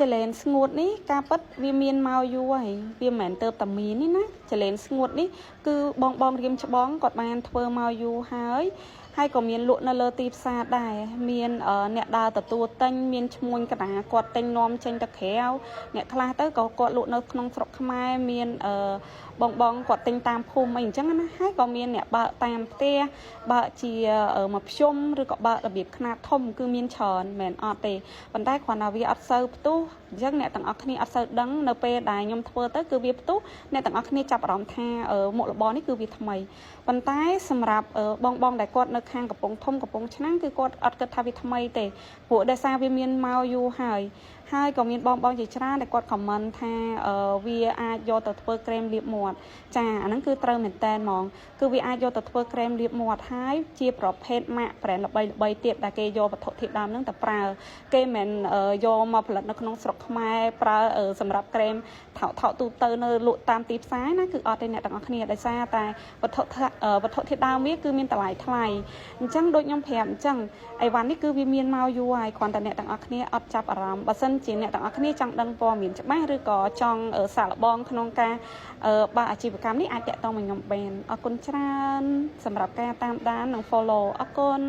ចលែនស្ងួតនេះការប៉ັດវាមានមកយូរហើយវាមិនមែនទៅតែមាននេះណាចលែនស្ងួតនេះគឺបងរៀមច្បងគាត់បានធ្វើមកយូរហើយក៏មានលក់នៅលើទីផ្សារដែរមានអ្នកដើរទទួលទិញមានឈ្មួញកណាគាត់ទិញនាំចេញទៅក្រៅអ្នកខ្លះទៅក៏គាត់លក់នៅក្នុងស្រុកខ្មែរមានបងគាត់ទិញតាមភូមិអីអញ្ចឹងណាហើយក៏មានអ្នកបើកតាមផ្ទះបើកជាមកភ្ជុំឬក៏បើករបៀបខ្នាតធំគឺមានច្រើនមិនមែនអត់ទេប៉ុន្តែគ្រាន់តែវាអត់សូវផ្ទុះអញ្ចឹងអ្នកទាំងអស់គ្នាអត់សូវដឹងនៅពេលដែលខ្ញុំធ្វើទៅគឺវាផ្ទុះអ្នកទាំងអស់គ្នាចាប់អារម្មណ៍ថាមុខរបរនេះគឺវាថ្មីប៉ុន្តែសម្រាប់បងដែលគាត់នៅខាងកំពង់ធំកំពង់ឆ្នាំងគឺគាត់អត់គិតថាវាថ្មីទេព្រោះដោយសារវាមានមកយូរហើយក៏មានបងជាច្រើនដែលគាត់ខមមិនថាវាអាចយកទៅធ្វើក្រែមលាបមាត់ចាអាហ្នឹងគឺត្រូវមែនតែនហ្មងគឺវាអាចយកទៅធ្វើក្រែមលាបមាត់ហើយជាប្រភេទម៉ាក់ប្រែនល្បីទៀតដែលគេយកវត្ថុធាតុដើមហ្នឹងទៅប្រើគេមិនយកមកផលិតនៅក្នុងស្រុកខ្មែរប្រើសម្រាប់ក្រែមថោទូទៅនៅលក់តាមទីផ្សារណាគឺអត់ទេអ្នកទាំងអស់គ្នាដោយសារតែវត្ថុធាតុដើមវាគឺមានតម្លៃថ្លៃអញ្ចឹងដូចខ្ញុំប្រាប់អញ្ចឹងអីវ៉ាន់នេះគឺវាមានមកយូរហើយគ្រាន់តែអ្នកទាំងអស់គ្នាអត់ចាប់អារម្មណ៍បើសិនជាអ្នកទាំងអស់គ្នាចង់ដឹងព័ត៌មានច្បាស់ឬក៏ចង់សាកល្បងក្នុងការបើកអាជីវកម្មនេះអាចតាក់ទងមកខ្ញុំបានអរគុណច្រើនសម្រាប់ការតាមដាននិង follow អរគុណ